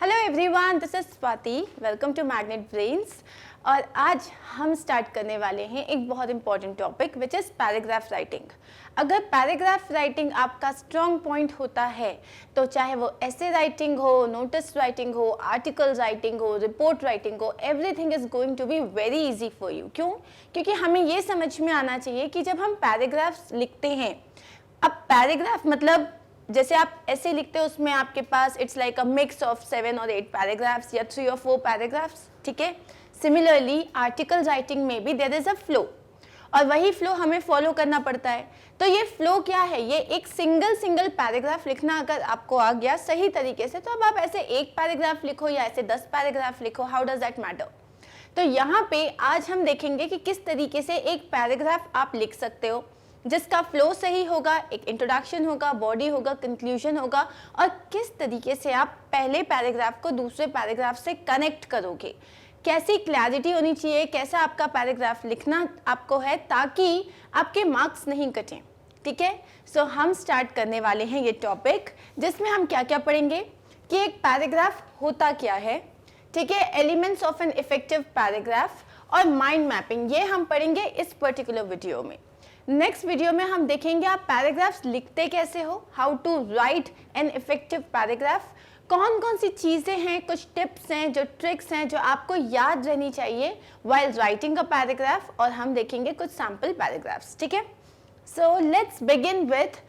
Hello everyone, this is Swati. Welcome to Magnet Brains. और आज हम स्टार्ट करने वाले हैं एक बहुत important topic which is paragraph writing. अगर पैराग्राफ राइटिंग आपका स्ट्रॉन्ग पॉइंट होता है तो चाहे वो ऐसे राइटिंग हो, नोटिस राइटिंग हो, आर्टिकल राइटिंग हो, रिपोर्ट राइटिंग हो, everything is going to be very easy for you. क्यों? क्योंकि हमें ये समझ में आना चाहिए कि जब हम पैराग्राफ्स लिखते हैं, अब पैराग्राफ मतलब जैसे आप ऐसे लिखते हो उसमें आपके पास it's like a mix of 7 और 8 पैराग्राफ्स या 3 और 4 पैराग्राफ्स, ठीक है। सिमिलरली आर्टिकल राइटिंग में भी देयर इज अ फ्लो और वही फ्लो हमें फॉलो करना पड़ता है। तो ये फ्लो क्या है? ये एक सिंगल पैराग्राफ लिखना अगर आपको आ गया सही तरीके से, तो अब आप ऐसे एक पैराग्राफ लिखो या ऐसे 10 पैराग्राफ लिखो, हाउ डज दैट मैटर। तो यहाँ पे आज हम देखेंगे कि किस तरीके से एक पैराग्राफ आप लिख सकते हो जिसका फ्लो सही होगा, एक इंट्रोडक्शन होगा, बॉडी होगा, कंक्लूजन होगा, और किस तरीके से आप पहले पैराग्राफ को दूसरे पैराग्राफ से कनेक्ट करोगे, कैसी क्लैरिटी होनी चाहिए, कैसा आपका पैराग्राफ लिखना आपको है ताकि आपके मार्क्स नहीं कटें, ठीक है। सो हम स्टार्ट करने वाले हैं ये टॉपिक जिसमें हम क्या क्या पढ़ेंगे कि एक पैराग्राफ होता क्या है, ठीक है, elements of an effective paragraph और माइंड मैपिंग, ये हम पढ़ेंगे इस पर्टिकुलर वीडियो में। नेक्स्ट वीडियो में हम देखेंगे आप पैराग्राफ्स लिखते कैसे हो, how to write an effective paragraph, कौन कौन सी चीज़ें हैं, कुछ टिप्स हैं, जो ट्रिक्स हैं जो आपको याद रहनी चाहिए व्हाइल राइटिंग अ पैराग्राफ, और हम देखेंगे कुछ सैम्पल पैराग्राफ्स, ठीक है। So let's begin with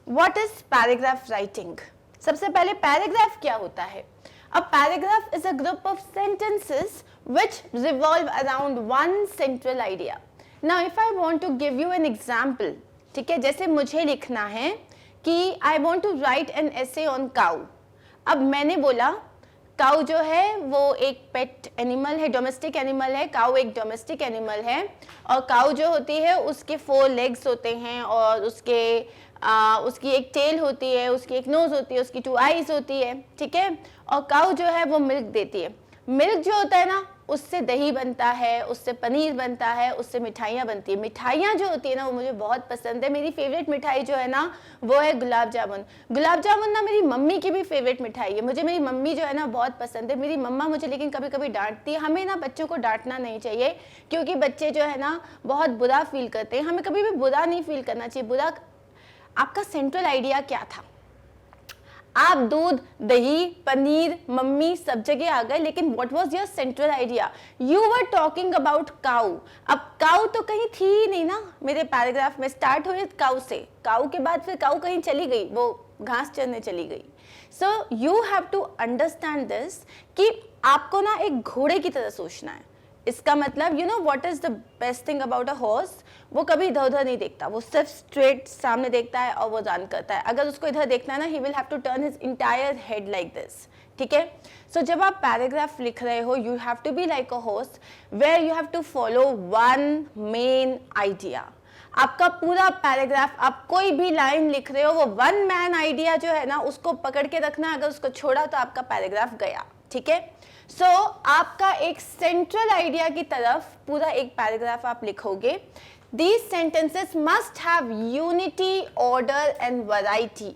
what is paragraph writing. सबसे पहले पैराग्राफ क्या होता है? A paragraph is a group of sentences which revolve around one central idea. Now if I want to give you an example, ठीक है, जैसे मुझे लिखना है कि I want to write an essay on cow। अब मैंने बोला काउ जो है वो एक पेट एनिमल है, डोमेस्टिक एनिमल है, काउ एक डोमेस्टिक एनिमल है, और काउ जो होती है उसके 4 लेग्स होते हैं और उसकी एक टेल होती है, उसकी एक नोज होती है, उसकी 2 आईज होती है, ठीक है। और काउ जो है वो मिल्क देती है। मिल्क जो होता है ना, उससे दही बनता है, उससे पनीर बनता है, उससे मिठाइयाँ बनती है। मिठाइयाँ जो होती है ना वो मुझे बहुत पसंद है। मेरी फेवरेट मिठाई जो है ना वो है गुलाब जामुन। गुलाब जामुन ना मेरी मम्मी की भी फेवरेट मिठाई है। मुझे मेरी मम्मी जो है ना बहुत पसंद है। मेरी मम्मा मुझे लेकिन कभी कभी डांटती है। हमें ना बच्चों को डांटना नहीं चाहिए क्योंकि बच्चे जो है ना बहुत बुरा फील करते हैं। हमें कभी भी बुरा नहीं फील करना चाहिए। बुरा, आपका सेंट्रल आइडिया क्या था? आप दूध, दही, पनीर, मम्मी सब जगह आ गए, लेकिन what was your central idea? You were talking about cow. अब काउ तो कहीं थी ही नहीं ना मेरे पैराग्राफ में। स्टार्ट हुए काउ से, काउ के बाद फिर काउ कहीं चली गई, वो घास चरने चली गई। So you have to understand this कि आपको ना एक घोड़े की तरह सोचना है। इसका मतलब you know what is the best thing about a horse, वो कभी इधर उधर नहीं देखता, वो सिर्फ स्ट्रेट सामने देखता है और वो रन करता है। अगर उसको इधर देखना है ना, he will have to turn his entire head like this, ठीक है। सो जब आप पैराग्राफ लिख रहे हो, you have to be like a horse where you have to follow one main idea. आपका पूरा पैराग्राफ, आप कोई भी लाइन लिख रहे हो, वो वन मैन आइडिया जो है ना उसको पकड़ के रखना। अगर उसको छोड़ा तो आपका पैराग्राफ गया, ठीक है। सो आपका एक सेंट्रल आइडिया की तरफ पूरा एक पैराग्राफ आप लिखोगे। These sentences must have unity, order and variety.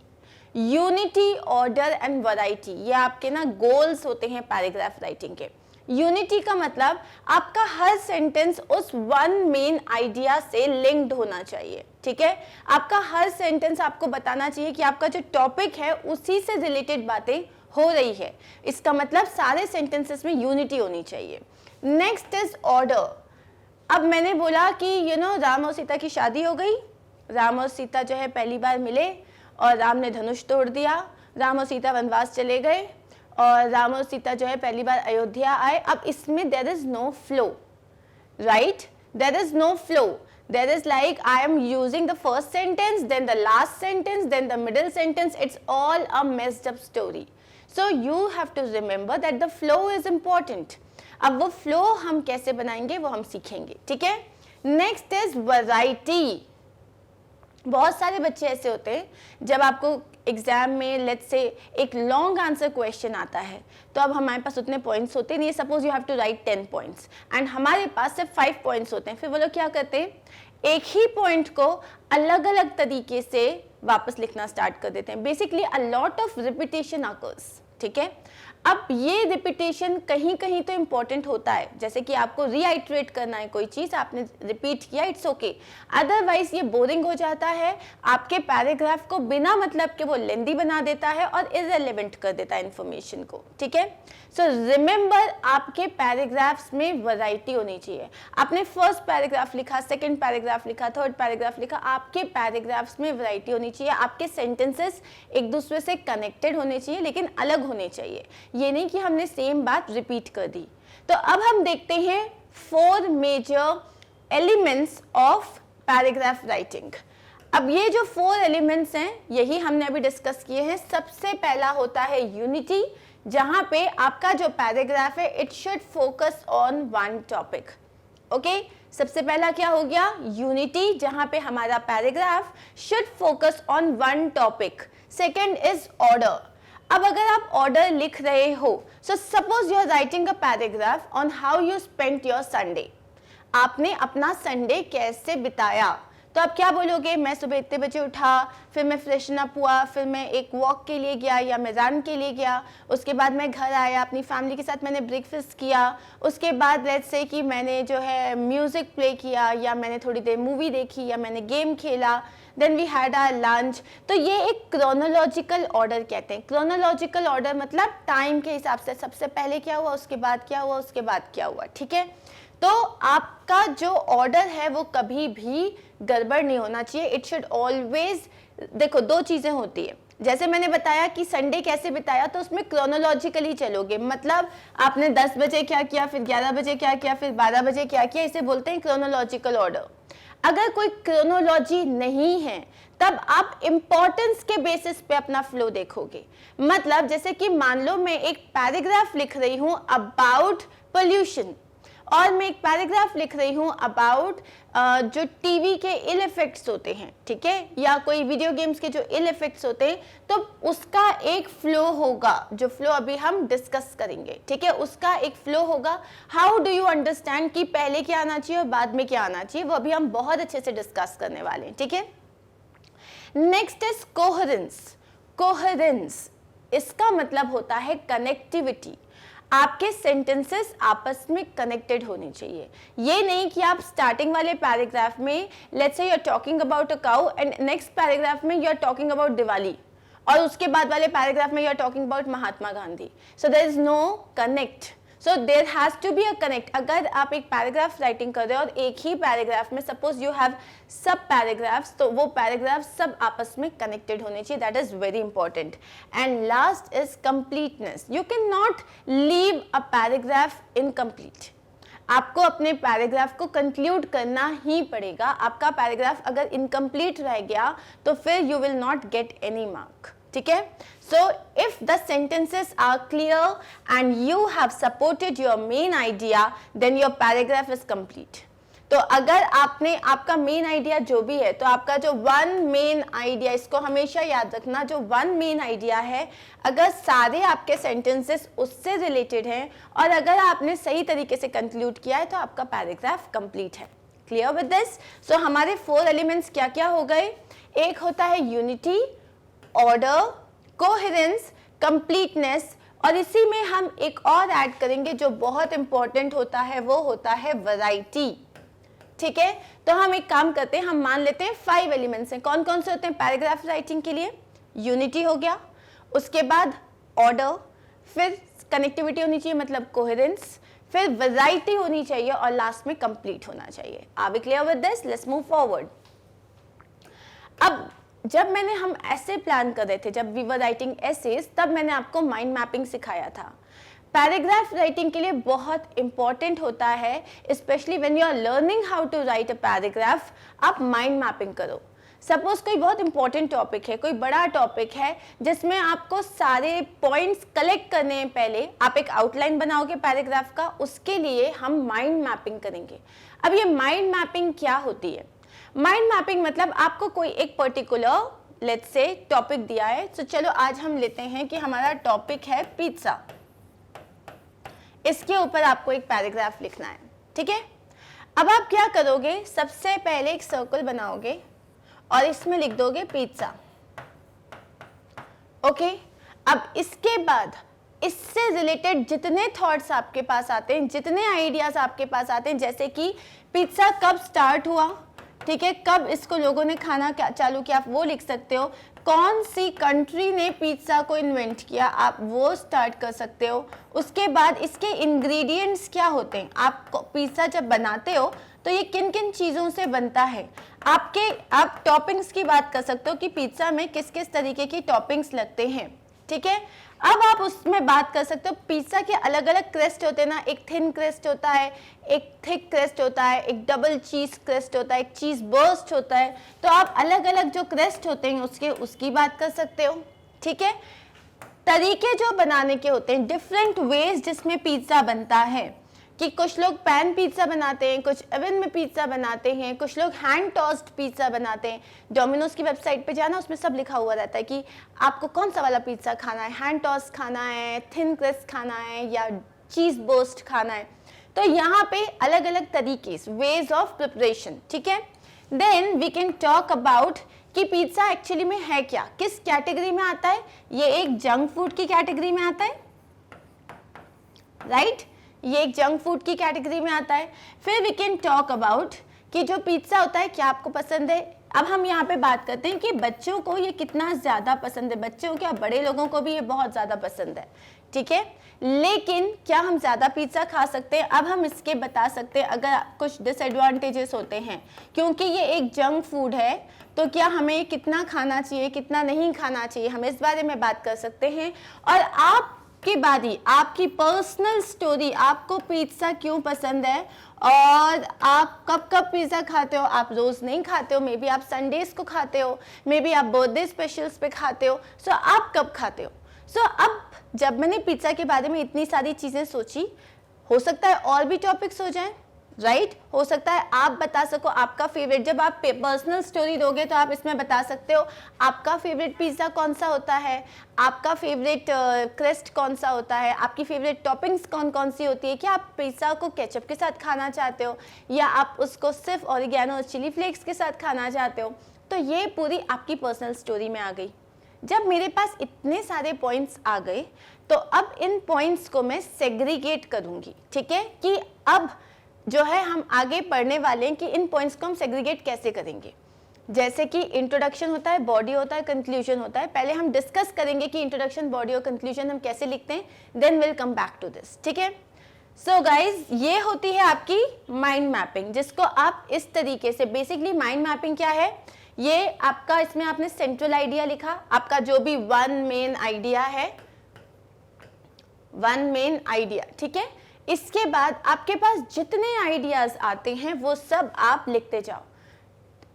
Unity, order and variety, ये आपके ना गोल्स होते हैं पैराग्राफ राइटिंग के। यूनिटी का मतलब आपका हर सेंटेंस उस वन मेन आइडिया से लिंक्ड होना चाहिए, ठीक है। आपका हर सेंटेंस आपको बताना चाहिए कि आपका जो टॉपिक है उसी से रिलेटेड बातें हो रही है। इसका मतलब सारे सेंटेंसेस में यूनिटी होनी चाहिए। Next is order. अब मैंने बोला कि यू नो राम और सीता की शादी हो गई। राम और सीता जो है पहली बार मिले और राम ने धनुष तोड़ दिया। राम और सीता वनवास चले गए और राम और सीता जो है पहली बार अयोध्या आए। अब इसमें there is no flow, right? There is no flow. There is like I am using the first sentence, then the last sentence, then the middle sentence. It's all a messed up story. So you have to remember that the flow is important. अब वो flow हम कैसे बनाएंगे वो हम सीखेंगे, ठीक है। Next is variety. बहुत सारे बच्चे ऐसे होते हैं जब आपको एग्जाम में लेट्स से एक लॉन्ग आंसर क्वेश्चन आता है तो अब हमारे पास उतने पॉइंट्स होते नहीं। Suppose you have to write 10 points and हमारे पास सिर्फ 5 पॉइंट्स होते हैं। फिर वो लोग क्या करते हैं, एक ही पॉइंट को अलग अलग तरीके से वापस लिखना स्टार्ट कर देते हैं। Basically a lot of repetition occurs, ठीक है। अब ये रिपीटेशन कहीं कहीं तो इम्पोर्टेंट होता है, जैसे कि आपको रीआइट्रेट करना है कोई चीज़, आपने रिपीट किया, इट्स ओके। अदरवाइज ये बोरिंग हो जाता है, आपके पैराग्राफ को बिना मतलब के वो लेंदी बना देता है और इररिलेवेंट कर देता है इन्फॉर्मेशन को, ठीक है। सो रिमेंबर, आपके पैराग्राफ्स में वैरायटी होनी चाहिए। आपने फर्स्ट पैराग्राफ लिखा, सेकंड पैराग्राफ लिखा, थर्ड पैराग्राफ लिखा, आपके पैराग्राफ्स में वैरायटी होनी चाहिए। आपके सेंटेंसेस एक दूसरे से कनेक्टेड होने चाहिए लेकिन अलग होने चाहिए, ये नहीं कि हमने सेम बात रिपीट कर दी। तो अब हम देखते हैं 4 major elements of paragraph writing. अब ये जो 4 एलिमेंट्स हैं यही हमने अभी डिस्कस किए हैं। सबसे पहला होता है यूनिटी, जहां पे आपका जो पैराग्राफ है it should focus on one topic. Okay, सबसे पहला क्या हो गया? यूनिटी, जहां पे हमारा paragraph should focus on one topic. Second is order. अब अगर आप ऑर्डर लिख रहे हो, so suppose you are writing a paragraph on how you spent your Sunday. आपने अपना संडे कैसे बिताया, तो आप क्या बोलोगे? मैं सुबह इतने बजे उठा, फिर मैं फ्रेशन अप हुआ, फिर मैं एक वॉक के लिए गया या मैं रन के लिए गया, उसके बाद मैं घर आया, अपनी फैमिली के साथ मैंने ब्रेकफास्ट किया, उसके बाद लेट्स से कि मैंने जो है म्यूज़िक प्ले किया या मैंने थोड़ी देर मूवी देखी या मैंने गेम खेला, then we had our lunch. तो ये एक क्रोनोलॉजिकल ऑर्डर कहते हैं। क्रोनोलॉजिकल ऑर्डर मतलब टाइम के हिसाब से, सबसे पहले क्या हुआ, उसके बाद क्या हुआ, उसके बाद क्या हुआ, ठीक है। तो आपका जो ऑर्डर है वो कभी भी गड़बड़ नहीं होना चाहिए। इट शुड ऑलवेज, देखो 2 चीजें होती है, जैसे मैंने बताया कि संडे कैसे बिताया, तो उसमें क्रोनोलॉजिकली चलोगे, मतलब आपने 10 बजे क्या किया, फिर 11 बजे क्या किया, फिर 12 बजे क्या किया, इसे बोलते हैं क्रोनोलॉजिकल ऑर्डर। अगर कोई क्रोनोलॉजी नहीं है तब आप इंपॉर्टेंस के बेसिस पे अपना फ्लो देखोगे। मतलब जैसे कि मान लो मैं एक पैराग्राफ लिख रही हूं अबाउट पोल्यूशन, और मैं एक पैराग्राफ लिख रही हूँ अबाउट जो टीवी के इल इफेक्ट्स होते हैं, ठीक है, या कोई वीडियो गेम्स के जो इल इफेक्ट्स होते हैं, तो उसका एक फ्लो होगा, जो फ्लो अभी हम डिस्कस करेंगे, ठीक है, उसका एक फ्लो होगा। हाउ डू यू अंडरस्टैंड कि पहले क्या आना चाहिए और बाद में क्या आना चाहिए, वो अभी हम बहुत अच्छे से डिस्कस करने वाले हैं, ठीक है। Next is coherence. कोहेरेंस इसका मतलब होता है कनेक्टिविटी। आपके सेंटेंसेस आपस में कनेक्टेड होने चाहिए। ये नहीं कि आप स्टार्टिंग वाले पैराग्राफ में let's say you are talking about a cow and next paragraph में you are talking about Diwali, और उसके बाद वाले पैराग्राफ में you are talking about Mahatma Gandhi. So there is no connect, so there has to be a connect. अगर आप एक paragraph writing कर रहे हो और एक ही पैराग्राफ में सपोज यू हैव सब पैराग्राफ्स, तो वो पैराग्राफ सब आपस में कनेक्टेड होने चाहिए। That is very important. And last is completeness. You can not leave a paragraph incomplete. आपको अपने पैराग्राफ को कंक्लूड करना ही पड़ेगा। आपका पैराग्राफ अगर इनकम्प्लीट रह गया तो फिर you will not get any mark, ठीक है। So if the sentences are clear and you have supported your main idea, then your paragraph is complete. तो अगर आपने आपका मेन आइडिया जो भी है, तो आपका जो वन मेन आइडिया, इसको हमेशा याद रखना, जो वन मेन आइडिया है, अगर सारे आपके सेंटेंसेस उससे रिलेटेड हैं और अगर आपने सही तरीके से कंक्लूड किया है, तो आपका पैराग्राफ कंप्लीट है। Clear with this? सो हमारे 4 एलिमेंट्स क्या क्या हो गए? एक होता है यूनिटी, ऑर्डर, कोहेरेंस, कंप्लीटनेस, और इसी में हम एक और ऐड करेंगे जो बहुत इंपॉर्टेंट होता है, वो होता है वैरायटी, ठीक है। तो हम एक काम करते हैं, हम मान लेते हैं 5 एलिमेंट्स हैं। कौन कौन से होते हैं पैराग्राफ राइटिंग के लिए? यूनिटी हो गया, उसके बाद ऑर्डर, फिर कनेक्टिविटी होनी चाहिए मतलब कोहेरेंस, फिर वैरायटी होनी चाहिए और लास्ट में कंप्लीट होना चाहिए। Are we clear with this? Let's move forward. अब जब हम ऐसे प्लान कर रहे थे, जब वी वर राइटिंग एसेज, तब मैंने आपको माइंड मैपिंग सिखाया था। पैराग्राफ राइटिंग के लिए बहुत इंपॉर्टेंट होता है, especially when you are learning how to write a paragraph, आप माइंड मैपिंग करो। सपोज कोई बहुत इंपॉर्टेंट टॉपिक है, कोई बड़ा टॉपिक है जिसमें आपको सारे पॉइंट्स कलेक्ट करने हैं, पहले आप एक आउटलाइन बनाओगे पैराग्राफ का, उसके लिए हम माइंड मैपिंग करेंगे। अब ये माइंड मैपिंग क्या होती है? माइंड मैपिंग मतलब आपको कोई एक पर्टिकुलर लेट्स से टॉपिक दिया है, तो चलो आज हम लेते हैं कि हमारा टॉपिक है पिज्जा। इसके ऊपर आपको एक पैराग्राफ लिखना है, ठीक है। अब आप क्या करोगे? सबसे पहले एक सर्कल बनाओगे और इसमें लिख दोगे पिज्जा, ओके। अब इसके बाद इससे रिलेटेड जितने थॉट्स आपके पास आते हैं, जितने आइडियाज आपके पास आते हैं, जैसे कि पिज्ज़ा कब स्टार्ट हुआ, ठीक है, कब इसको लोगों ने खाना चालू किया, आप वो लिख सकते हो। कौन सी कंट्री ने पिज्ज़ा को इन्वेंट किया, आप वो स्टार्ट कर सकते हो। उसके बाद इसके इंग्रेडिएंट्स क्या होते हैं, आप पिज्ज़ा जब बनाते हो तो ये किन किन चीज़ों से बनता है। आप टॉपिंग्स की बात कर सकते हो कि पिज्ज़ा में किस किस तरीके की टॉपिंग्स लगते हैं, ठीक है। अब आप उसमें बात कर सकते हो, पिज्ज़ा के अलग अलग क्रेस्ट होते हैं ना, एक थिन क्रेस्ट होता है, एक थिक क्रेस्ट होता है, एक डबल चीज़ क्रेस्ट होता है, एक चीज़ बर्स्ट होता है। तो आप अलग अलग जो क्रेस्ट होते हैं उसकी बात कर सकते हो, ठीक है। तरीके जो बनाने के होते हैं, डिफरेंट वेज जिसमें पिज्ज़ा बनता है, कि कुछ लोग पैन पिज्ज़ा बनाते हैं, कुछ ओवन में पिज्ज़ा बनाते हैं, कुछ लोग हैंड टॉस्ड पिज्ज़ा बनाते हैं। डोमिनोज की वेबसाइट पे जाना, उसमें सब लिखा हुआ रहता है कि आपको कौन सा वाला पिज्ज़ा खाना है, हैंड टॉस्ट खाना है, थिन क्रेस्ट खाना है या चीज़ बर्स्ट खाना है। तो यहाँ पे अलग अलग तरीके, वेज ऑफ प्रिपरेशन, ठीक है। Then we can talk about कि पिज्ज़ा एक्चुअली में है क्या, किस कैटेगरी में आता है। ये एक जंक फूड की कैटेगरी में आता है, राइट, ये एक जंक फूड की कैटेगरी में आता है। फिर वी कैन टॉक अबाउट कि जो पिज्ज़ा होता है क्या आपको पसंद है। अब हम यहाँ पे बात करते हैं कि बच्चों को ये कितना ज़्यादा पसंद है, बच्चों क्या बड़े लोगों को भी ये बहुत ज़्यादा पसंद है, ठीक है। लेकिन क्या हम ज़्यादा पिज्ज़ा खा सकते हैं, अब हम इसके बता सकते हैं अगर कुछ डिसएडवांटेजेस होते हैं, क्योंकि ये एक जंक फूड है। तो क्या हमें कितना खाना चाहिए, कितना नहीं खाना चाहिए, हम इस बारे में बात कर सकते हैं। और आपकी बारी, आपकी पर्सनल स्टोरी, आपको पिज्ज़ा क्यों पसंद है और आप कब कब पिज़्ज़ा खाते हो। आप रोज़ नहीं खाते हो, मे बी आप संडेज़ को खाते हो, मे बी आप बर्थडे स्पेशल्स पे खाते हो। सो आप कब खाते हो। सो अब जब मैंने पिज़्ज़ा के बारे में इतनी सारी चीज़ें सोची, हो सकता है और भी टॉपिक्स हो जाएं, राइट, हो सकता है आप बता सको आपका फेवरेट। जब आप पर्सनल स्टोरी दोगे तो आप इसमें बता सकते हो आपका फेवरेट पिज़्ज़ा कौन सा होता है, आपका फेवरेट क्रेस्ट कौन सा होता है, आपकी फेवरेट टॉपिंग्स कौन कौन सी होती है। क्या आप पिज़्ज़ा को केचप के साथ खाना चाहते हो या आप उसको सिर्फ ऑरिगेनो और चिली फ्लेक्स के साथ खाना चाहते हो। तो ये पूरी आपकी पर्सनल स्टोरी में आ गई। जब मेरे पास इतने सारे पॉइंट्स आ गए तो अब इन पॉइंट्स को मैं सेग्रीगेट करूँगी, ठीक है, कि अब जो है हम आगे पढ़ने वाले हैं कि इन पॉइंट्स को हम सेग्रीगेट कैसे करेंगे। जैसे कि इंट्रोडक्शन होता है, बॉडी होता है, कंक्लूजन होता है। पहले हम डिस्कस करेंगे कि इंट्रोडक्शन, बॉडी और कंक्लूजन हम कैसे लिखते हैं, then will come back to this, ठीक है। सो गाइज, ये होती है आपकी माइंड मैपिंग, जिसको आप इस तरीके से, बेसिकली माइंड मैपिंग क्या है, ये आपका, इसमें आपने सेंट्रल आइडिया लिखा, आपका जो भी वन मेन आइडिया है, वन मेन आइडिया, ठीक है। इसके बाद आपके पास जितने आइडियाज आते हैं वो सब आप लिखते जाओ।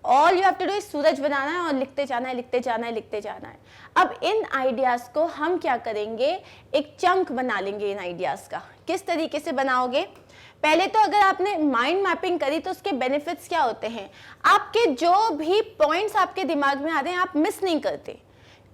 All you have to do is सूरज बनाना है और लिखते जाना है, लिखते जाना है, लिखते जाना है। अब इन आइडियाज को हम क्या करेंगे, एक चंक बना लेंगे इन आइडियाज का। किस तरीके से बनाओगे, पहले तो अगर आपने माइंड मैपिंग करी तो उसके बेनिफिट्स क्या होते हैं, आपके जो भी पॉइंट्स आपके दिमाग में आते हैं आप मिस नहीं करते।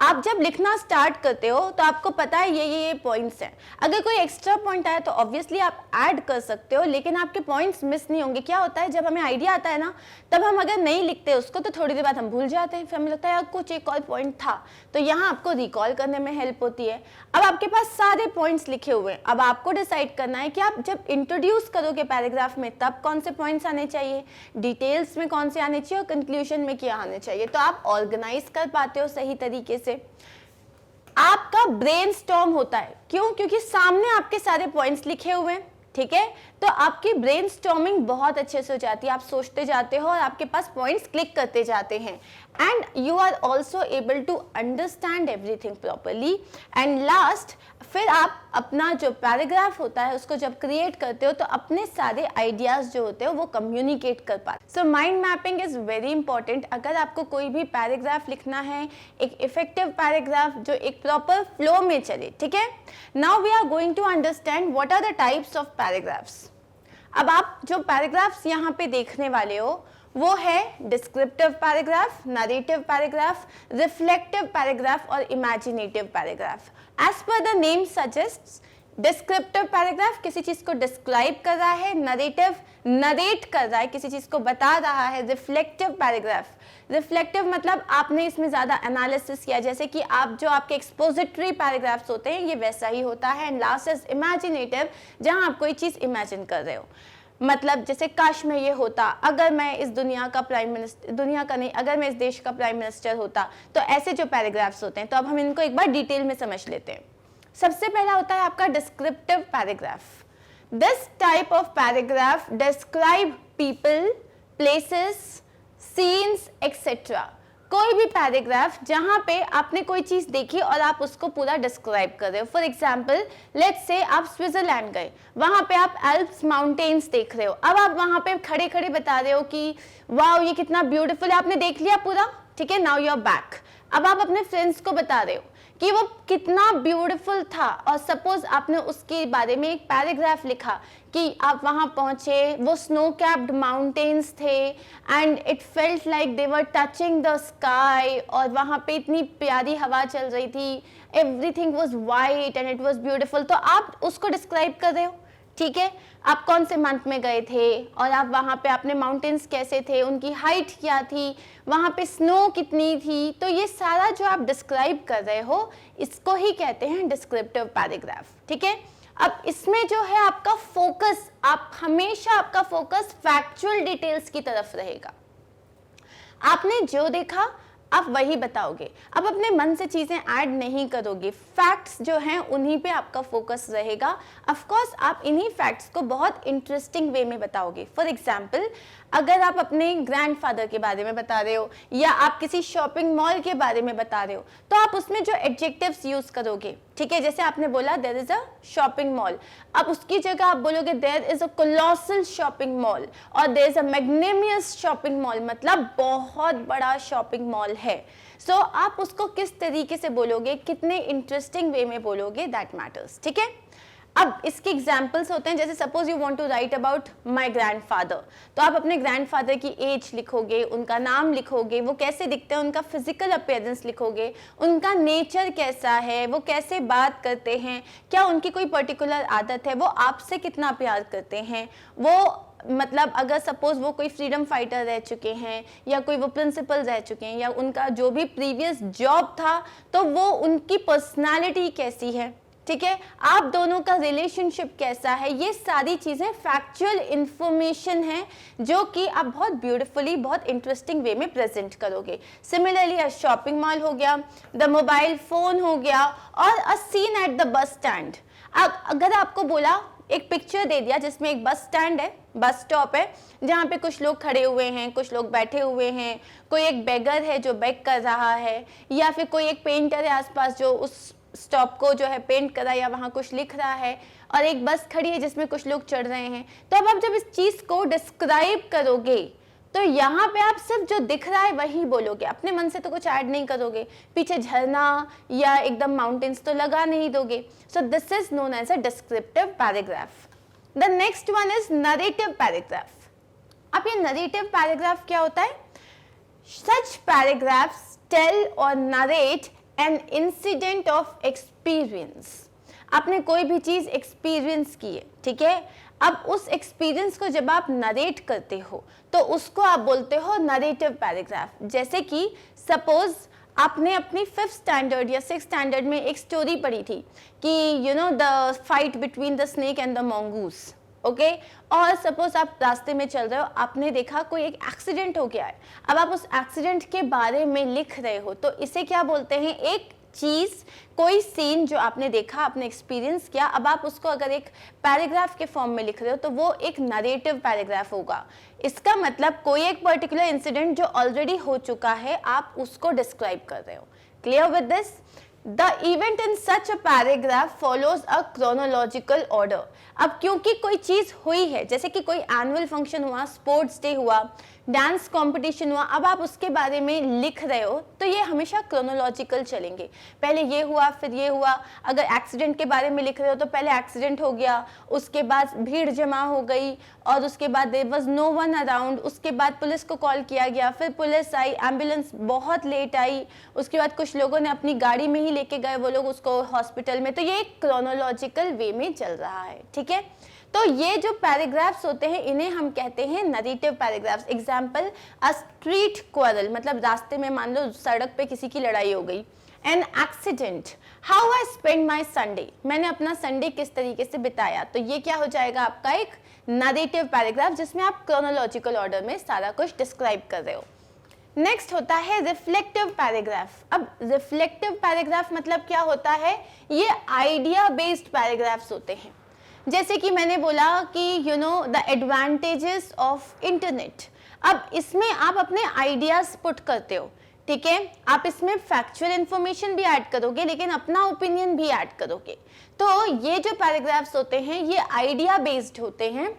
आप जब लिखना स्टार्ट करते हो तो आपको पता है ये पॉइंट्स हैं। अगर कोई एक्स्ट्रा पॉइंट आया तो ऑब्वियसली आप ऐड कर सकते हो, लेकिन आपके पॉइंट्स मिस नहीं होंगे। क्या होता है, जब हमें आइडिया आता है ना, तब हम अगर नहीं लिखते उसको तो थोड़ी देर बाद हम भूल जाते हैं, फिर हमें लगता है यार कुछ एक और पॉइंट था। तो यहाँ आपको रिकॉल करने में हेल्प होती है। अब आपके पास सारे पॉइंट्स लिखे हुए हैं, अब आपको डिसाइड करना है कि आप जब इंट्रोड्यूस करोगे पैराग्राफ में तब कौन से पॉइंट्स आने चाहिए, डिटेल्स में कौन से आने चाहिए और कंक्लूजन में क्या आने चाहिए। तो आप ऑर्गेनाइज कर पाते हो सही तरीके से। आपका ब्रेनस्टॉर्म होता है, क्यों, क्योंकि सामने आपके सारे पॉइंट्स लिखे हुए हैं, ठीक है। तो आपकी ब्रेनस्टॉर्मिंग बहुत अच्छे से हो जाती है, आप सोचते जाते हो और आपके पास पॉइंट्स क्लिक करते जाते हैं, and you are also able to understand everything properly. And last, फिर आप अपना जो पैराग्राफ होता है उसको जब क्रिएट करते हो तो अपने सारे आइडियाज जो होते हैं वो कम्युनिकेट कर पाते। So mind mapping is very important. अगर आपको कोई भी पैराग्राफ लिखना है, एक इफेक्टिव पैराग्राफ जो एक प्रॉपर फ्लो में चले, ठीक है। Now we are going to understand what are the types of paragraphs. अब आप जो पैराग्राफ्स यहाँ पे देखने वाले हो वो है descriptive paragraph, narrative paragraph, reflective paragraph और imaginative paragraph. As per the name suggests, descriptive paragraph किसी चीज को डिस्क्राइब कर रहा है, नरेटिव नरेट कर रहा है, किसी चीज को बता रहा है, रिफ्लेक्टिव पैराग्राफ रिफ्लेक्टिव मतलब आपने इसमें ज़्यादा एनालिसिस किया, जैसे कि आप जो आपके एक्सपोजिटरी पैराग्राफ्स होते हैं ये वैसा ही होता है। एंड लास्ट इज इमेजिनेटिव, जहाँ आप कोई चीज़ इमेजिन कर रहे हो, मतलब जैसे काश में ये होता, अगर मैं इस दुनिया का प्राइम मिनिस्टर, दुनिया का नहीं, अगर मैं इस देश का प्राइम मिनिस्टर होता, तो ऐसे जो पैराग्राफ्स होते हैं। तो अब हम इनको एक बार डिटेल में समझ लेते हैं। सबसे पहला होता है आपका descriptive paragraph. This type of paragraph describe people, places, scenes etcetera. कोई भी पैराग्राफ जहां पे आपने कोई चीज देखी और आप उसको पूरा डिस्क्राइब कर रहे हो। फॉर एग्जाम्पल लेट्स से आप स्विट्जरलैंड गए, वहां पे आप एल्प्स माउंटेन्स देख रहे हो, अब आप वहां पे खड़े खड़े बता रहे हो कि वाओ ये कितना ब्यूटीफुल है, आपने देख लिया पूरा, ठीक है, नाउ यू आर बैक। अब आप अपने फ्रेंड्स को बता रहे हो कि वो कितना ब्यूटीफुल था, और सपोज आपने उसके बारे में एक पैराग्राफ लिखा कि आप वहां पहुंचे, वो स्नो कैप्ड माउंटेन्स थे and it felt like they were touching the sky, और वहां पे इतनी प्यारी हवा चल रही थी, everything was white and it was beautiful. तो आप उसको डिस्क्राइब कर रहे हो, ठीक है। आप कौन से मंथ में गए थे और आप वहाँ पे अपने माउंटेन्स कैसे थे, उनकी हाइट क्या थी, वहाँ पे स्नो कितनी थी, तो ये सारा जो आप डिस्क्राइब कर रहे हो इसको ही कहते हैं डिस्क्रिप्टिव पैराग्राफ, ठीक है। अब इसमें जो है आपका फोकस, आप हमेशा आपका फोकस फैक्चुअल डिटेल्स की तरफ रहेगा। आपने जो देखा आप वही बताओगे, अब अपने मन से चीजें ऐड नहीं करोगे, फैक्ट्स जो हैं उन्हीं पे आपका फोकस रहेगा। ऑफ कोर्स आप इन्हीं फैक्ट्स को बहुत इंटरेस्टिंग वे में बताओगे। फॉर एग्जांपल अगर आप अपने ग्रैंडफादर के बारे में बता रहे हो या आप किसी शॉपिंग मॉल के बारे में बता रहे हो, तो आप उसमें जो एडजेक्टिव्स यूज करोगे, ठीक है, जैसे आपने बोला there is a shopping mall, अब उसकी जगह आप बोलोगे there is a colossal shopping mall और there is a magnanimous shopping mall, मतलब बहुत बड़ा शॉपिंग मॉल है। सो आप उसको किस तरीके से बोलोगे, कितने इंटरेस्टिंग वे में बोलोगे, दैट मैटर्स, ठीक है। अब इसके एग्जाम्पल्स होते हैं, जैसे suppose you want to write about my grandfather, तो आप अपने ग्रैंडफादर की एज लिखोगे, उनका नाम लिखोगे, वो कैसे दिखते हैं, उनका फिजिकल अपीयरेंस लिखोगे, उनका नेचर कैसा है, वो कैसे बात करते हैं, क्या उनकी कोई पर्टिकुलर आदत है, वो आपसे कितना प्यार करते हैं, वो मतलब अगर सपोज वो कोई फ्रीडम फाइटर रह चुके हैं या कोई वो प्रिंसिपल रह चुके हैं या उनका जो भी प्रीवियस जॉब था, तो वो उनकी पर्सनालिटी कैसी है, ठीक है, आप दोनों का रिलेशनशिप कैसा है, ये सारी चीजें फैक्चुअल इंफॉर्मेशन है जो कि आप बहुत ब्यूटीफुली, बहुत इंटरेस्टिंग वे में प्रेजेंट करोगे। सिमिलरली अ शॉपिंग मॉल हो गया, द मोबाइल फोन हो गया, और a scene at the bus stand. अगर आपको बोला, एक पिक्चर दे दिया जिसमें एक बस स्टैंड है, बस स्टॉप है, जहाँ पे कुछ लोग खड़े हुए हैं, कुछ लोग बैठे हुए हैं, कोई एक बेगर है जो बेग कर रहा है, या फिर कोई एक पेंटर है आसपास जो उस स्टॉप को जो है पेंट कर रहा है या वहाँ कुछ लिख रहा है, और एक बस खड़ी है जिसमें कुछ लोग चढ़ रहे हैं। तो अब आप जब इस चीज को डिस्क्राइब करोगे तो यहाँ पे आप सिर्फ जो दिख रहा है वही बोलोगे, अपने मन से तो कुछ ऐड नहीं करोगे, पीछे झरना या एकदम माउंटेन्स तो लगा नहीं दोगे। So this is known as a descriptive paragraph. The next one is narrative paragraph. अब ये नरेटिव पैराग्राफ क्या होता है? Such paragraphs tell or narrate an incident of experience. आपने कोई भी चीज एक्सपीरियंस की है, ठीक है, अब उस एक्सपीरियंस को जब आप नरेट करते हो तो उसको आप बोलते हो नरेटिव पैराग्राफ। जैसे कि सपोज आपने अपनी 5th स्टैंडर्ड या 6th स्टैंडर्ड में एक स्टोरी पढ़ी थी कि you know the fight between the snake and the mongoose, okay, और सपोज आप रास्ते में चल रहे हो, आपने देखा कोई एक एक्सीडेंट हो गया है, अब आप उस एक्सीडेंट के बारे में लिख रहे हो, तो इसे क्या बोलते हैं? एक चीज, कोई सीन जो आपने देखा, आपने एक्सपीरियंस किया, अब आप उसको अगर एक पैराग्राफ के फॉर्म में लिख रहे हो तो वो एक नरेटिव पैराग्राफ होगा। इसका मतलब कोई एक पर्टिकुलर इंसिडेंट जो ऑलरेडी हो चुका है, आप उसको डिस्क्राइब कर रहे हो। Clear with this? The event in such a paragraph follows a chronological order। अब क्योंकि कोई चीज हुई है, जैसे कि कोई एनुअल फंक्शन हुआ, स्पोर्ट्स डे हुआ, डांस कंपटीशन हुआ, अब आप उसके बारे में लिख रहे हो तो ये हमेशा क्रोनोलॉजिकल चलेंगे। पहले ये हुआ, फिर ये हुआ। अगर एक्सीडेंट के बारे में लिख रहे हो तो पहले एक्सीडेंट हो गया, उसके बाद भीड़ जमा हो गई, और उसके बाद there was no one around, उसके बाद पुलिस को कॉल किया गया, फिर पुलिस आई, एम्बुलेंस बहुत लेट आई, उसके बाद कुछ लोगों ने अपनी गाड़ी में ही लेके गए वो लोग उसको हॉस्पिटल में। तो ये एक क्रोनोलॉजिकल वे में चल रहा है, ठीक है। तो ये जो पैराग्राफ्स होते हैं इन्हें हम कहते हैं narrative paragraphs. Example, a street quarrel, मतलब रास्ते में मान लो सड़क पे किसी की लड़ाई हो गई। An accident, how I spend my Sunday, मैंने अपना संडे किस तरीके से बिताया। तो ये क्या हो जाएगा आपका एक नरेटिव पैराग्राफ, जिसमें आप क्रोनोलॉजिकल ऑर्डर में सारा कुछ डिस्क्राइब कर रहे हो। नेक्स्ट होता है रिफ्लेक्टिव पैराग्राफ। अब रिफ्लेक्टिव पैराग्राफ मतलब क्या होता है, ये आइडिया बेस्ड पैराग्राफ्स होते हैं। जैसे कि मैंने बोला कि you know the advantages of internet. अब इसमें आप अपने आइडियाज पुट करते हो, ठीक है, आप इसमें फैक्चुअल इंफॉर्मेशन भी ऐड करोगे लेकिन अपना ओपिनियन भी ऐड करोगे। तो ये जो पैराग्राफ्स होते हैं ये आइडिया बेस्ड होते हैं।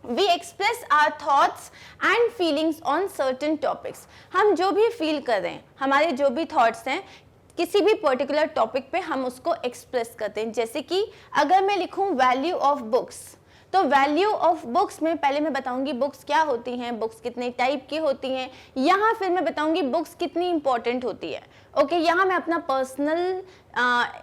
We express our thoughts and feelings on certain topics। हम जो भी फील कर रहे हैं, हमारे जो भी थॉट्स हैं किसी भी पर्टिकुलर टॉपिक पे हम उसको एक्सप्रेस करते हैं। जैसे कि अगर मैं लिखूं वैल्यू ऑफ बुक्स, तो वैल्यू ऑफ बुक्स में पहले मैं बताऊंगी बुक्स क्या होती हैं, बुक्स कितने टाइप की होती हैं, यहाँ फिर मैं बताऊंगी बुक्स कितनी इंपॉर्टेंट होती है। ओके, यहाँ मैं अपना पर्सनल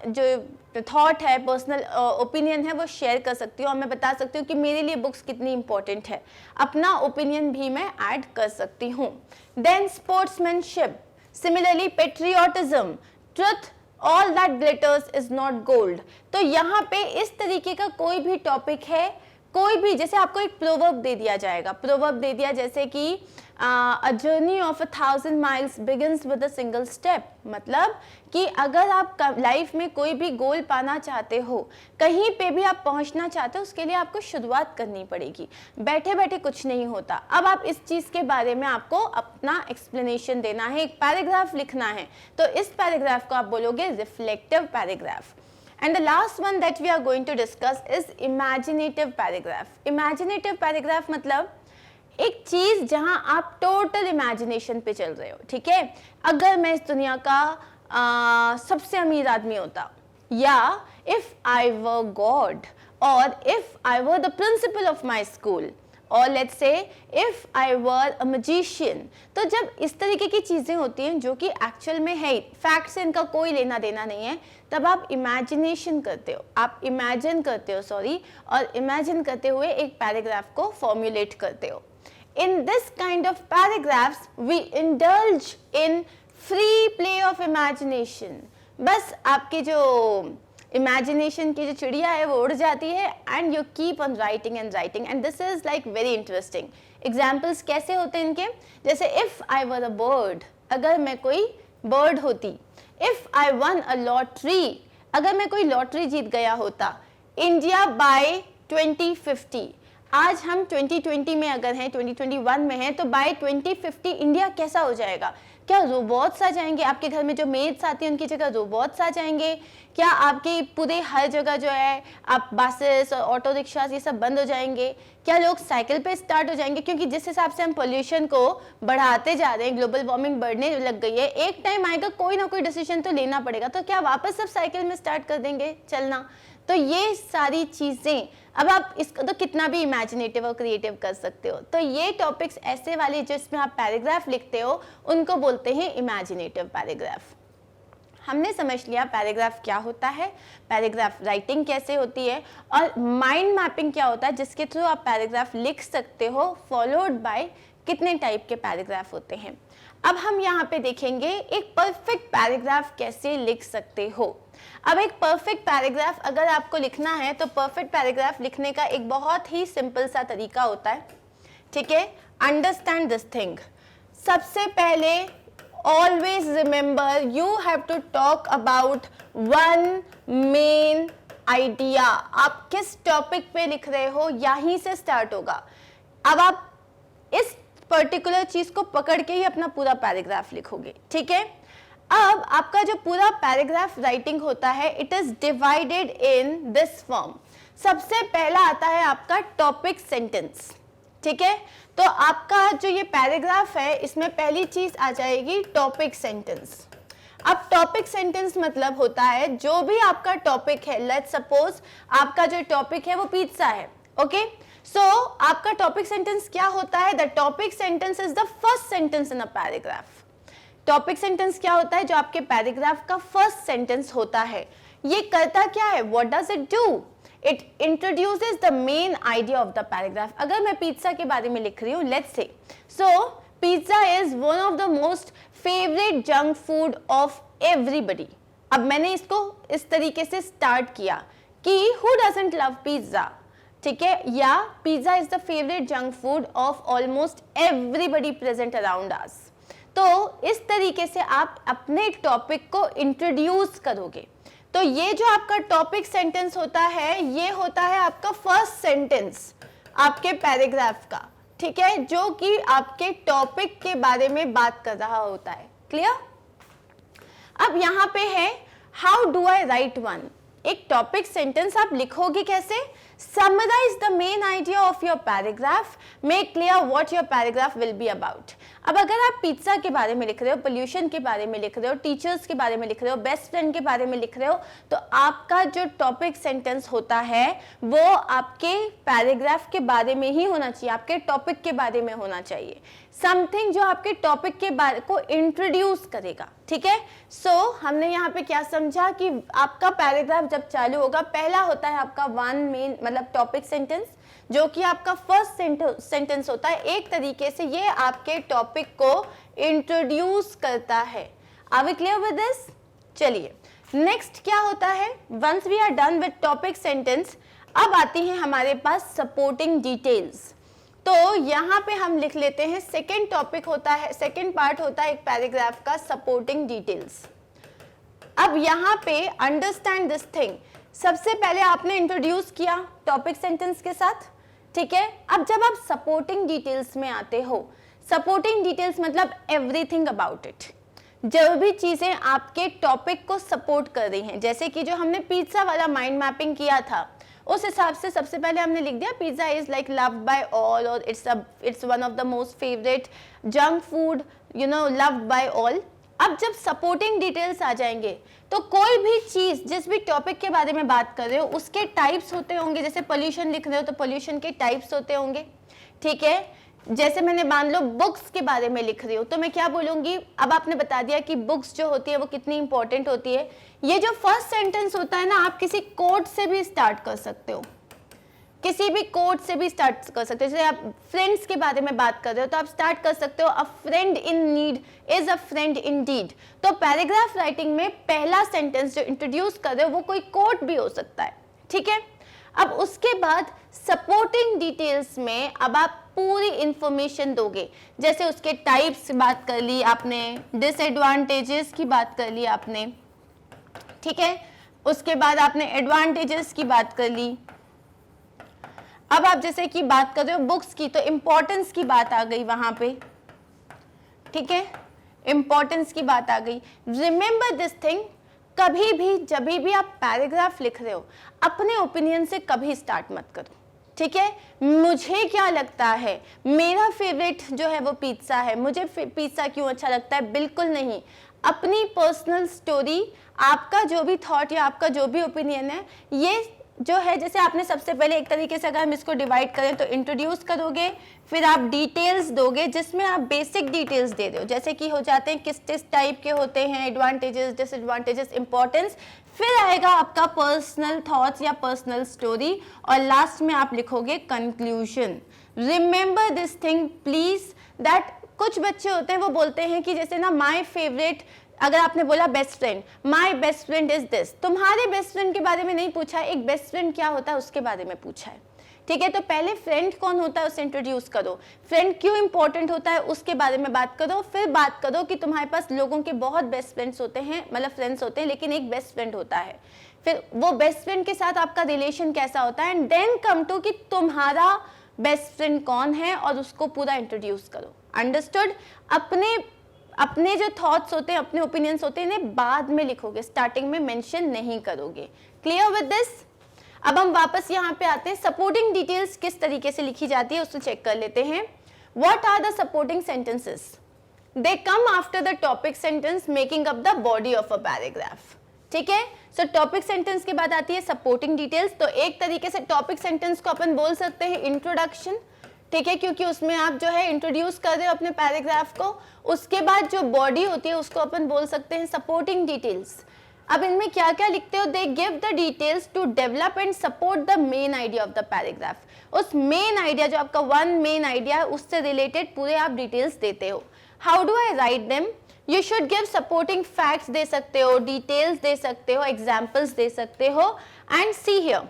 जो थॉट है, पर्सनल ओपिनियन है वो शेयर कर सकती हूँ और मैं बता सकती हूँ कि मेरे लिए बुक्स कितनी इंपॉर्टेंट है। अपना ओपिनियन भी मैं ऐड कर सकती हूँ। Then sportsmanship, similarly patriotism, truth, all that glitters is not gold. तो यहाँ पे इस तरीके का कोई भी टॉपिक है, कोई भी, जैसे आपको एक प्रोवर्ब दे दिया जाएगा, प्रोवर्ब दे दिया जैसे कि a journey of 1000 miles begins with a single step, मतलब कि अगर आप लाइफ में कोई भी गोल पाना चाहते हो, कहीं पे भी आप पहुंचना चाहते हो, उसके लिए आपको शुरुआत करनी पड़ेगी, बैठे बैठे कुछ नहीं होता। अब आप इस चीज़ के बारे में आपको अपना एक्सप्लेनेशन देना है, एक पैराग्राफ लिखना है, तो इस पैराग्राफ को आप बोलोगे reflective paragraph. And the last one that we are going to discuss is imaginative paragraph. Imaginative paragraph मतलब एक चीज जहां आप टोटल इमेजिनेशन पे चल रहे हो, ठीक है। अगर मैं इस दुनिया का सबसे अमीर आदमी होता, या इफ आई वर गॉड, और if I were the principal of my school, और let's say if I were a magician. तो जब इस तरीके की चीज़ें होती हैं जो कि एक्चुअल में है, फैक्ट से इनका कोई लेना देना नहीं है, तब आप इमेजिनेशन करते हो, आप इमेजिन करते हो, सॉरी, और इमेजिन करते हुए एक पैराग्राफ को फॉर्मुलेट करते हो। In this kind of paragraphs we indulge in free play of imagination. बस आपकी जो इमेजिनेशन की जो चिड़िया है वो उड़ जाती है, and you keep on writing and writing, and this is like very interesting. Examples कैसे होते हैं इनके, जैसे if I were a bird, अगर मैं कोई बर्ड होती। If I one a lottery, अगर मैं कोई लॉटरी जीत गया होता। इंडिया बाय 2050, आज हम 2020 में अगर हैं, 2021 में हैं, तो बाय 2050 इंडिया कैसा हो जाएगा? क्या रोबोट्स आ जाएंगे? आपके घर में जो मेड्स आती हैं उनकी जगह रोबोट्स आ जाएंगे? क्या आपके पूरे हर जगह जो है आप बसेस और ऑटो रिक्शास ये सब बंद हो जाएंगे? क्या लोग साइकिल पे स्टार्ट हो जाएंगे? क्योंकि जिस हिसाब से हम पोल्यूशन को बढ़ाते जा रहे हैं, ग्लोबल वार्मिंग बढ़ने लग गई है, एक टाइम आएगा कोई ना कोई डिसीजन तो लेना पड़ेगा। तो क्या वापस सब साइकिल में स्टार्ट कर देंगे चलना? तो ये सारी चीज़ें, अब आप इसको तो कितना भी इमेजिनेटिव और क्रिएटिव कर सकते हो। तो ये टॉपिक्स ऐसे वाले जिसमें आप पैराग्राफ लिखते हो उनको बोलते हैं इमेजिनेटिव पैराग्राफ। हमने समझ लिया पैराग्राफ क्या होता है, पैराग्राफ राइटिंग कैसे होती है, और माइंड मैपिंग क्या होता है जिसके थ्रू आप पैराग्राफ लिख सकते हो, फॉलोड बाय कितने टाइप के पैराग्राफ होते हैं। अब हम यहाँ पे देखेंगे एक परफेक्ट पैराग्राफ कैसे लिख सकते हो। अब एक परफेक्ट पैराग्राफ अगर आपको लिखना है तो परफेक्ट पैराग्राफ लिखने का एक बहुत ही सिंपल सा तरीका होता है, ठीक है। Understand this thing. सबसे पहले always remember you have to talk about one main idea. आप किस टॉपिक पे लिख रहे हो यहीं से स्टार्ट होगा। अब आप इस पर्टिकुलर चीज को पकड़ के ही अपना पूरा पैराग्राफ लिखोगे, ठीक है। अब आपका जो पूरा पैराग्राफ राइटिंग होता है, it is divided in this form. सबसे पहला आता है आपका टॉपिक सेंटेंस, ठीक है। तो आपका जो ये पैराग्राफ है इसमें पहली चीज आ जाएगी टॉपिक सेंटेंस। अब टॉपिक सेंटेंस मतलब होता है जो भी आपका टॉपिक है, लेट्स सपोज आपका जो टॉपिक है वो पिज्जा है, ओके। सो आपका टॉपिक सेंटेंस क्या होता है? The topic sentence is the first sentence in a paragraph. Topic sentence क्या होता है? जो आपके पैराग्राफ का फर्स्ट सेंटेंस होता है। ये करता क्या है? What does it do? It introduces the main idea of the paragraph. अगर मैं पिज्जा के बारे में लिख रही हूँ, let's say, so pizza is one of the most favourite junk food of everybody. अब मैंने इसको इस तरीके से स्टार्ट किया कि हु डजंट लव पिज्जा, ठीक है, या pizza is the favourite junk food of almost everybody present around us. तो इस तरीके से आप अपने टॉपिक को इंट्रोड्यूस करोगे। तो ये जो आपका टॉपिक सेंटेंस होता है, ये होता है आपका फर्स्ट सेंटेंस आपके पैराग्राफ का, ठीक है, जो कि आपके टॉपिक के बारे में बात कर रहा होता है। क्लियर? अब यहाँ पे है how do I right one. एक टॉपिक सेंटेंस आप लिखोगे कैसे? Summarize the main idea of your paragraph, make clear what your paragraph will be about। अब अगर आप पिज्जा के बारे में लिख रहे हो, पोल्यूशन के बारे में लिख रहे हो, टीचर्स के बारे में लिख रहे हो, बेस्ट फ्रेंड के बारे में लिख रहे हो, तो आपका जो टॉपिक सेंटेंस होता है वो आपके पैराग्राफ के बारे में ही होना चाहिए, आपके टॉपिक के बारे में होना चाहिए, समथिंग जो आपके टॉपिक के बारे को इंट्रोड्यूस करेगा। ठीक है, सो हमने यहाँ पे क्या समझा कि आपका पैराग्राफ जब चालू होगा, पहला होता है आपका वन मेन मतलब टॉपिक सेंटेंस, जो कि आपका फर्स्ट सेंटेंस होता है। एक तरीके से ये आपके टॉपिक को इंट्रोड्यूस करता है। Are we clear with this? चलिए नेक्स्ट क्या होता है, once we are done with topic sentence, अब आती है हमारे पास सपोर्टिंग डिटेल्स। तो यहाँ पे हम लिख लेते हैं सेकेंड टॉपिक होता है, सेकेंड पार्ट होता है एक पैराग्राफ का, सपोर्टिंग डिटेल्स। अब यहाँ पे अंडरस्टैंड दिस थिंग, सबसे पहले आपने इंट्रोड्यूस किया टॉपिक सेंटेंस के साथ, ठीक है। अब जब आप सपोर्टिंग डिटेल्स में आते हो, सपोर्टिंग डिटेल्स मतलब एवरीथिंग अबाउट इट, जो भी चीजें आपके टॉपिक को सपोर्ट कर रही हैं, जैसे कि जो हमने पिज्जा वाला माइंड मैपिंग किया था, उस हिसाब से सबसे पहले हमने लिख दिया pizza is like loved by all, और it's one of the most favourite junk food, you know, loved by all. अब जब सपोर्टिंग डिटेल्स आ जाएंगे तो कोई भी चीज, जिस भी टॉपिक के बारे में बात कर रहे हो, उसके टाइप्स होते होंगे। जैसे पोल्यूशन लिख रहे हो तो पोल्यूशन के टाइप्स होते होंगे, ठीक है। जैसे मैंने मान लो बुक्स के बारे में लिख रही हूँ, तो मैं क्या बोलूंगी, अब आपने बता दिया कि बुक्स जो होती है वो कितनी इंपॉर्टेंट होती है। ये जो फर्स्ट सेंटेंस होता है ना, आप किसी कोट से भी स्टार्ट कर सकते हो, किसी भी कोट से भी स्टार्ट कर सकते हो। जैसे आप फ्रेंड्स के बारे में बात कर रहे हो तो आप स्टार्ट कर सकते हो, a friend in need is a friend in deed. तो पैराग्राफ राइटिंग में पहला सेंटेंस जो इंट्रोड्यूस कर रहे हो वो कोई कोट भी हो सकता है, ठीक है। अब उसके बाद सपोर्टिंग डिटेल्स में अब आप पूरी इंफॉर्मेशन दोगे, जैसे उसके टाइप्स की बात कर ली आपने, डिसएडवांटेजेस की बात कर ली आपने, ठीक है। उसके बाद आपने एडवांटेजेस की बात कर ली। अब आप जैसे कि बात कर रहे हो बुक्स की, तो इंपॉर्टेंस की बात आ गई वहां पे, ठीक है, इंपॉर्टेंस की बात आ गई। रिमेंबर दिस थिंग, कभी भी जब भी आप पैराग्राफ लिख रहे हो, अपने ओपिनियन से कभी स्टार्ट मत करो, ठीक है। मुझे क्या लगता है, मेरा फेवरेट जो है वो पिज्जा है, मुझे पिज्जा क्यों अच्छा लगता है, बिल्कुल नहीं। अपनी पर्सनल स्टोरी, आपका जो भी थॉट या आपका जो भी ओपिनियन है, ये जो है, जैसे आपने सबसे पहले एक तरीके से अगर हम इसको डिवाइड करें तो इंट्रोड्यूस करोगे, फिर आप डिटेल्स दोगे जिसमें आप बेसिक डिटेल्स दे रहे हो, जैसे कि हो जाते हैं किस किस टाइप के होते हैं, एडवांटेजेस, डिसएडवांटेजेस, इंपॉर्टेंस, फिर आएगा आपका पर्सनल थॉट्स या पर्सनल स्टोरी, और लास्ट में आप लिखोगे conclusion. Remember this thing please, that कुछ बच्चे होते हैं वो बोलते हैं कि जैसे ना माय फेवरेट, अगर आपने बोला best friend, my best friend is this, तुम्हारे बेस्ट फ्रेंड के बारे में नहीं पूछा है, एक बेस्ट फ्रेंड क्या होता है उसके बारे में पूछा है, ठीक है। तो पहले फ्रेंड कौन होता है उसे इंट्रोड्यूस करो, फ्रेंड क्यों इंपॉर्टेंट होता है उसके बारे में बात करो, फिर बात करो कि तुम्हारे पास लोगों के बहुत बेस्ट फ्रेंड्स होते हैं, मतलब फ्रेंड्स होते हैं, लेकिन एक बेस्ट फ्रेंड होता है, फिर वो बेस्ट फ्रेंड के साथ आपका रिलेशन कैसा होता है, एंड देन कम टू कि तुम्हारा बेस्ट फ्रेंड कौन है, और उसको पूरा इंट्रोड्यूस करो। अंडरस्टूड? अपने जो थॉट्स होते हैं, अपने ओपिनियंस होते हैं, इन्हें बाद में लिखोगे, स्टार्टिंग में मेंशन नहीं करोगे। Clear with this? अब हम वापस यहाँ पे आते हैं, सपोर्टिंग डिटेल्स किस तरीके से लिखी जाती है उसको चेक कर लेते हैं। What are the supporting sentences? They come after the topic sentence making up the body of a paragraph, ठीक है। सो टॉपिक सेंटेंस के बाद आती है सपोर्टिंग डिटेल्स। तो एक तरीके से टॉपिक सेंटेंस को अपन बोल सकते हैं इंट्रोडक्शन, ठीक है, क्योंकि उसमें आप जो है इंट्रोड्यूस कर रहे हो अपने पैराग्राफ को। उसके बाद जो बॉडी होती है उसको अपन बोल सकते हैं सपोर्टिंग डिटेल्स। अब इनमें क्या क्या लिखते हो, they give the details to develop and support the main idea of the paragraph. उस मेन आइडिया जो आपका वन मेन आइडिया है उससे रिलेटेड पूरे आप डिटेल्स देते हो। How do I write them, you should give supporting facts दे सकते हो, डिटेल्स दे सकते हो, एग्जाम्पल्स दे सकते हो। एंड सी हियर,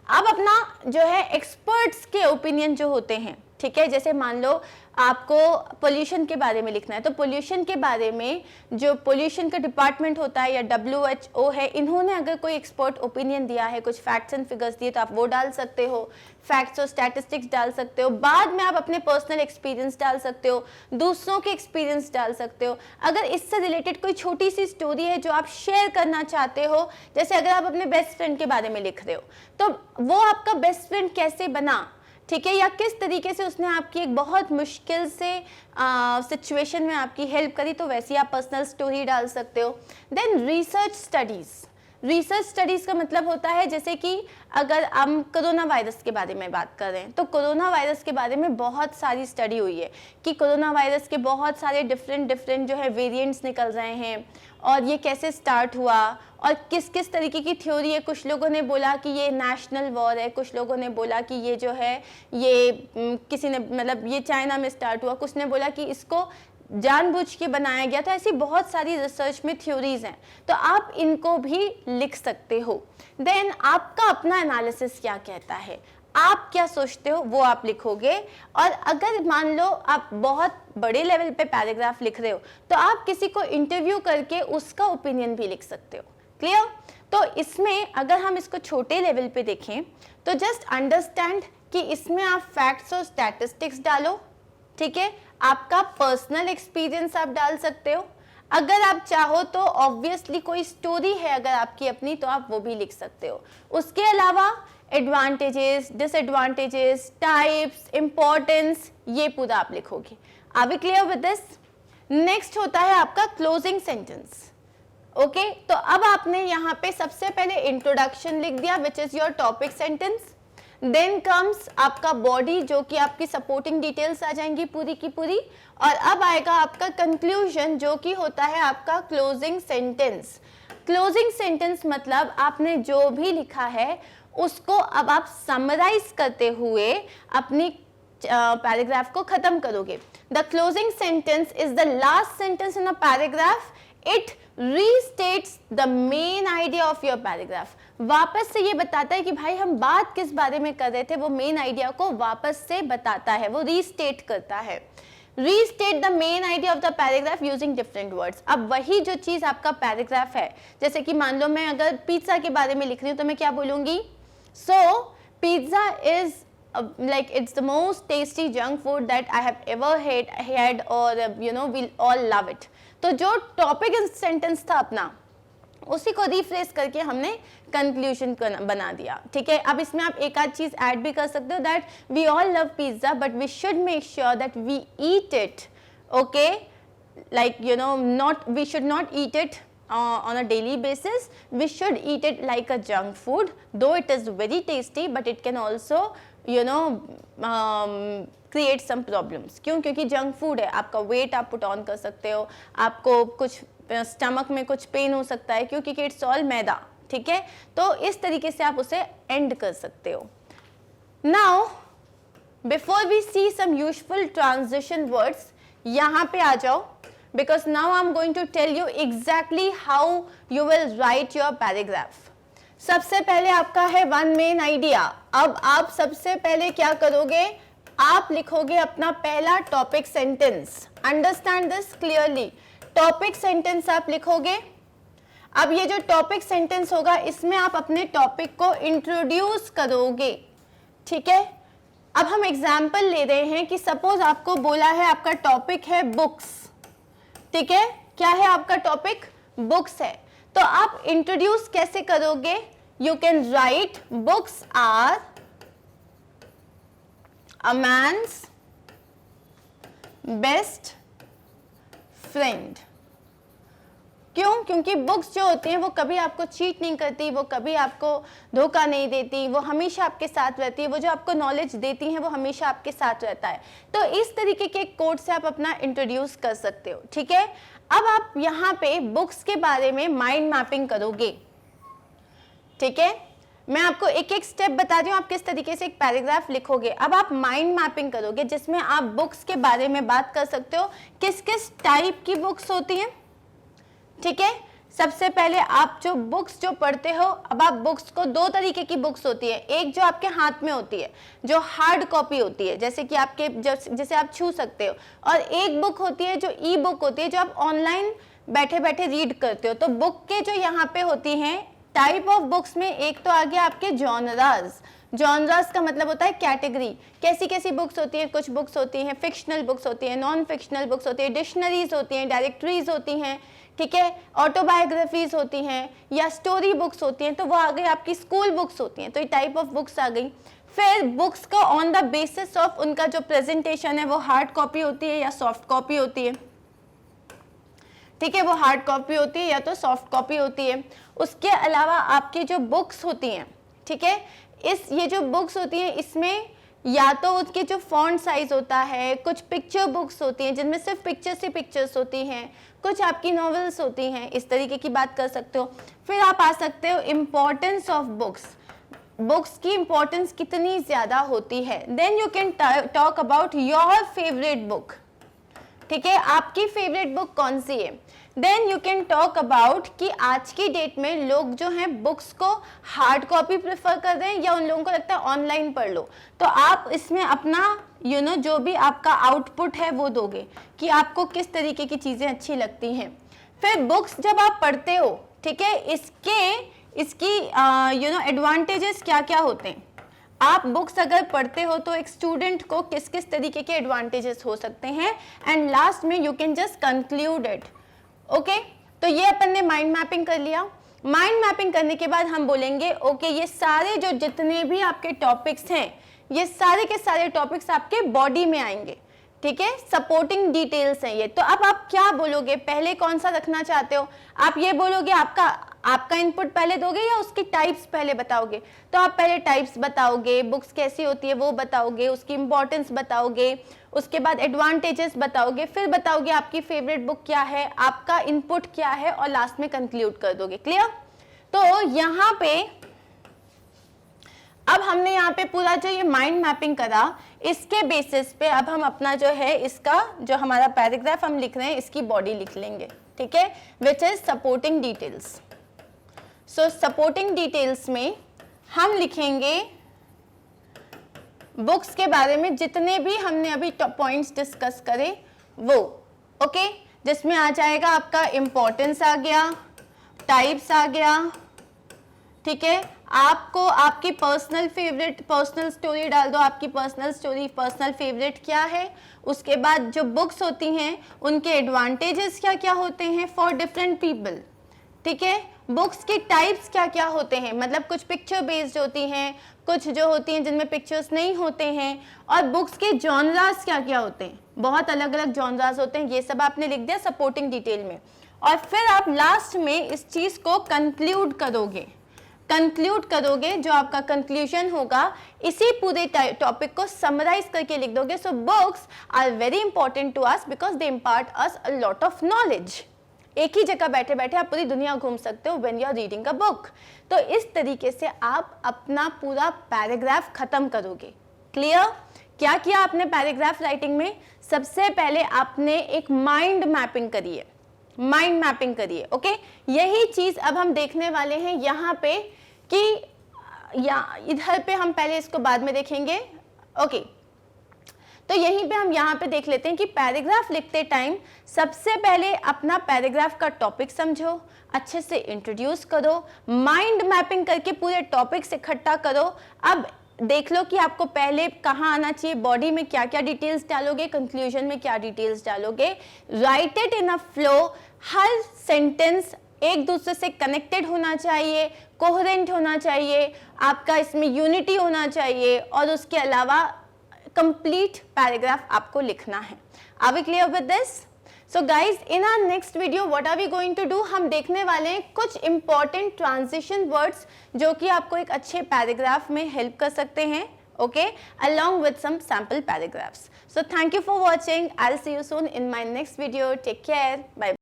अब अपना जो है एक्सपर्ट्स के ओपिनियन जो होते हैं, ठीक है, जैसे मान लो आपको पोल्यूशन के बारे में लिखना है, तो पोल्यूशन के बारे में जो पोल्यूशन का डिपार्टमेंट होता है या WHO है, इन्होंने अगर कोई एक्सपर्ट ओपिनियन दिया है, कुछ फैक्ट्स एंड फिगर्स दिए, तो आप वो डाल सकते हो, फैक्ट्स और स्टैटिस्टिक्स डाल सकते हो। बाद में आप अपने पर्सनल एक्सपीरियंस डाल सकते हो, दूसरों के एक्सपीरियंस डाल सकते हो। अगर इससे रिलेटेड कोई छोटी सी स्टोरी है जो आप शेयर करना चाहते हो, जैसे अगर आप अपने बेस्ट फ्रेंड के बारे में लिख रहे हो, तो वो आपका बेस्ट फ्रेंड कैसे बना, ठीक है, या किस तरीके से उसने आपकी एक बहुत मुश्किल से सिचुएशन में आपकी हेल्प करी, तो वैसी आप पर्सनल स्टोरी डाल सकते हो। Then research studies, research studies का मतलब होता है जैसे कि अगर हम कोरोना वायरस के बारे में बात कर रहे हैं, तो कोरोना वायरस के बारे में बहुत सारी स्टडी हुई है कि कोरोना वायरस के बहुत सारे डिफरेंट जो है वेरिएंट्स निकल रहे हैं, और ये कैसे स्टार्ट हुआ और किस किस तरीके की थ्योरी है। कुछ लोगों ने बोला कि ये नेशनल वॉर है, कुछ लोगों ने बोला कि ये जो है ये किसी ने मतलब ये चाइना में स्टार्ट हुआ, कुछ ने बोला कि इसको जानबूझ के बनाया गया था। ऐसी बहुत सारी रिसर्च में थ्योरीज हैं, तो आप इनको भी लिख सकते हो। देन आपका अपना एनालिसिस क्या कहता है, आप क्या सोचते हो वो आप लिखोगे। और अगर मान लो आप बहुत बड़े लेवल पे पैराग्राफ लिख रहे हो, तो आप किसी को इंटरव्यू करके उसका ओपिनियन भी लिख सकते हो। क्लियर? तो इसमें अगर हम इसको छोटे लेवल पे देखें, तो जस्ट अंडरस्टैंड कि इसमें आप फैक्ट्स और स्टैटिस्टिक्स डालो, ठीक है, आपका पर्सनल एक्सपीरियंस आप डाल सकते हो। अगर आप चाहो तो ऑब्वियसली कोई स्टोरी है अगर आपकी अपनी, तो आप वो भी लिख सकते हो। उसके अलावा एडवांटेजेस, डिसएडवांटेजेस, टाइप्स, इंपॉर्टेंस, ये पूरा आप लिखोगे। Are we clear with this? Next होता है आपका क्लोजिंग सेंटेंस। ओके, तो अब आपने यहाँ पे सबसे पहले इंट्रोडक्शन लिख दिया which is your topic sentence. Then comes आपका बॉडी, जो कि आपकी सपोर्टिंग डिटेल्स आ जाएंगी पूरी की पूरी, और अब आएगा आपका कंक्लूजन, जो कि होता है आपका क्लोजिंग सेंटेंस। क्लोजिंग सेंटेंस मतलब आपने जो भी लिखा है उसको अब आप समराइज करते हुए अपनी पैराग्राफ को खत्म करोगे। The closing sentence is the last sentence in a paragraph. It restates the main idea of your paragraph. वापस से ये बताता है कि भाई हम बात किस बारे में कर रहे थे, वो मेन आइडिया को वापस से बताता है, वो रीस्टेट करता है। Restate the main idea of the paragraph using different words. अब वही जो चीज आपका पैराग्राफ है, जैसे कि मान लो मैं अगर पिज्जा के बारे में लिख रही हूँ, तो मैं क्या बोलूंगी, so pizza is like it's the most tasty junk food that I have ever had or you know we'll all love it। तो जो टॉपिक सेंटेंस था अपना, उसी को रिफ्रेश करके हमने कंक्लूजन बना दिया। ठीक है, अब इसमें आप एक आध चीज ऐड भी कर सकते हो, that we all love pizza but we should make sure that we eat it, okay, like you know not we should not eat it on a daily basis. We should eat it like a junk food, though it is very tasty but it can also you know create some problems। क्यों? क्योंकि junk food है, आपका wait आप put on कर सकते हो, आपको कुछ स्टमक में कुछ पेन हो सकता है, क्योंकि इट्स ऑल मैदा। ठीक है, तो इस तरीके से आप उसे एंड कर सकते हो। Now before we see some useful transition words, यहाँ पे आ जाओ, because now I'm going to tell you exactly how you will write your paragraph। सबसे पहले आपका है वन मेन आइडिया। अब आप सबसे पहले क्या करोगे, आप लिखोगे अपना पहला topic sentence. Understand this clearly, topic sentence आप लिखोगे। अब ये जो टॉपिक सेंटेंस होगा, इसमें आप अपने टॉपिक को इंट्रोड्यूस करोगे। ठीक है, अब हम एग्जाम्पल ले रहे हैं कि सपोज आपको बोला है आपका टॉपिक है बुक्स। ठीक है, क्या है आपका टॉपिक, बुक्स है, तो आप इंट्रोड्यूस कैसे करोगे, you can write books are a man's best friend. क्यों? क्योंकि बुक्स जो होती हैं वो कभी आपको चीट नहीं करती, वो कभी आपको धोखा नहीं देती, वो हमेशा आपके साथ रहती है, वो जो आपको नॉलेज देती हैं वो हमेशा आपके साथ रहता है। तो इस तरीके के कोड से आप अपना इंट्रोड्यूस कर सकते हो। ठीक है, अब आप यहाँ पे बुक्स के बारे में माइंड मैपिंग करोगे, ठीक है। मैं आपको एक एक स्टेप बता रही हूँ, आप किस तरीके से एक पैराग्राफ लिखोगे। अब आप माइंड मैपिंग करोगे जिसमें आप बुक्स के बारे में बात कर सकते हो, किस किस टाइप की बुक्स होती हैं, ठीक है। सबसे पहले आप जो बुक्स जो पढ़ते हो, अब आप बुक्स को दो तरीके की बुक्स होती है, एक जो आपके हाथ में होती है जो हार्ड कॉपी होती है, जैसे कि आपके जैसे आप छू सकते हो, और एक बुक होती है जो ई बुक होती है जो आप ऑनलाइन बैठे बैठे रीड करते हो। तो बुक के जो यहाँ पे होती हैं टाइप ऑफ बुक्स में, एक तो आ गया आपके जॉनराज। जॉनराज का मतलब होता है कैटेगरी, कैसी कैसी बुक्स होती हैं। कुछ बुक्स होती हैं फिक्शनल बुक्स होती हैं, नॉन फिक्शनल बुक्स होती है, डिक्शनरीज होती हैं, डायरेक्टरीज होती हैं, ठीक है, ऑटोबायोग्राफीज होती हैं या स्टोरी बुक्स होती हैं, तो वो आ गई आपकी स्कूल बुक्स होती हैं। तो ये टाइप ऑफ बुक्स आ गई। फिर बुक्स का ऑन द बेसिस ऑफ उनका जो प्रेजेंटेशन है वो हार्ड कॉपी होती है या सॉफ्ट कॉपी होती है, ठीक है, वो हार्ड कॉपी होती है या तो सॉफ्ट कॉपी होती है। उसके अलावा आपकी जो बुक्स होती हैं, ठीक है, ये जो बुक्स होती हैं इसमें या तो उसके जो फॉन्ट साइज होता है, कुछ पिक्चर बुक्स होती हैं जिनमें सिर्फ पिक्चर्स होती हैं, कुछ आपकी नॉवेल्स होती हैं, इस तरीके की बात कर सकते हो। फिर आप आ सकते हो इम्पोर्टेंस ऑफ बुक्स, बुक्स की इंपॉर्टेंस कितनी ज्यादा होती है। Then you can talk about your favourite book, ठीक है, आपकी फेवरेट बुक कौन सी है। Then you can talk about कि आज की डेट में लोग जो हैं बुक्स को हार्ड कॉपी प्रेफर कर रहे हैं या उन लोगों को लगता है ऑनलाइन पढ़ लो। तो आप इसमें अपना जो भी आपका आउटपुट है वो दोगे कि आपको किस तरीके की चीज़ें अच्छी लगती हैं। फिर बुक्स जब आप पढ़ते हो, ठीक है, इसकी एडवांटेजेस क्या क्या होते हैं। आप बुक्स अगर पढ़ते हो तो एक स्टूडेंट को किस किस तरीके के एडवांटेजेस हो सकते हैं, एंड लास्ट में you can just conclude it, okay. तो ये अपन ने माइंड मैपिंग कर लिया। माइंड मैपिंग करने के बाद हम बोलेंगे ओके ये सारे जो जितने भी आपके टॉपिक्स हैं ये सारे के सारे टॉपिक्स आपके बॉडी में आएंगे, ठीक है, सपोर्टिंग डिटेल्स हैं ये। तो अब आप क्या बोलोगे, पहले कौन सा रखना चाहते हो। आप ये बोलोगे आपका इनपुट पहले दोगे या उसकी टाइप्स पहले बताओगे। तो आप पहले टाइप्स बताओगे, बुक्स कैसी होती है वो बताओगे, उसकी इंपॉर्टेंस बताओगे, उसके बाद एडवांटेजेस बताओगे, फिर बताओगे आपकी फेवरेट बुक क्या है, आपका इनपुट क्या है, और लास्ट में कंक्लूड कर दोगे। क्लियर। तो यहाँ पे अब हमने यहाँ पे पूरा जो ये माइंड मैपिंग करा, इसके बेसिस पे अब हम अपना जो है इसका जो हमारा पैराग्राफ हम लिख रहे हैं इसकी बॉडी लिख लेंगे, ठीक है, which is supporting details. So supporting details में हम लिखेंगे बुक्स के बारे में जितने भी हमने अभी पॉइंट्स डिस्कस करे वो, ओके, जिसमें आ जाएगा आपका इंपॉर्टेंस आ गया, टाइप्स आ गया, ठीक है, आपको आपकी पर्सनल फेवरेट, पर्सनल स्टोरी डाल दो, आपकी पर्सनल स्टोरी, पर्सनल फेवरेट क्या है। उसके बाद जो बुक्स होती हैं उनके एडवांटेजेस क्या क्या होते हैं फॉर डिफरेंट पीपल, ठीक है, बुक्स के टाइप्स क्या क्या होते हैं, मतलब कुछ पिक्चर बेस्ड होती हैं, कुछ जो होती हैं जिनमें पिक्चर्स नहीं होते हैं, और बुक्स के जॉनरास क्या क्या होते हैं, बहुत अलग अलग जॉनरास होते हैं, ये सब आपने लिख दिया सपोर्टिंग डिटेल में। और फिर आप लास्ट में इस चीज को कंक्लूड करोगे, जो आपका कंक्लूजन होगा इसी पूरे टॉपिक को समराइज करके लिख दोगे। So books are very important to us because they impart us a lot of knowledge. एक ही जगह बैठे बैठे आप पूरी दुनिया घूम सकते हो when you are reading a book. तो इस तरीके से आप अपना पूरा पैराग्राफ खत्म करोगे। क्लियर। क्या किया आपने पैराग्राफ राइटिंग में, सबसे पहले आपने एक माइंड मैपिंग करी है, माइंड मैपिंग करिए, ओके। यही चीज अब हम देखने वाले हैं यहाँ पे कि या इधर पे हम पहले इसको बाद में देखेंगे, ओके। तो यहीं पे हम यहाँ पे देख लेते हैं कि पैराग्राफ लिखते टाइम सबसे पहले अपना पैराग्राफ का टॉपिक समझो, अच्छे से इंट्रोड्यूस करो, माइंड मैपिंग करके पूरे टॉपिक से इकट्ठा करो। अब देख लो कि आपको पहले कहाँ आना चाहिए, बॉडी में क्या क्या डिटेल्स डालोगे, कंक्लूजन में क्या डिटेल्स डालोगे, right it in a flow. Her sentence एक दूसरे से कनेक्टेड होना चाहिए, कोहेरेंट होना चाहिए, आपका इसमें यूनिटी होना चाहिए, और उसके अलावा कंप्लीट पैराग्राफ आपको लिखना है। Are we clear with this? So guys, in our next video what are we going to do, हम देखने वाले हैं कुछ इंपॉर्टेंट ट्रांजिशन वर्ड्स जो कि आपको एक अच्छे पैराग्राफ में हेल्प कर सकते हैं, okay, along with some sample paragraphs. So thank you for watching. I'll see you soon in my next video. Take care. Bye.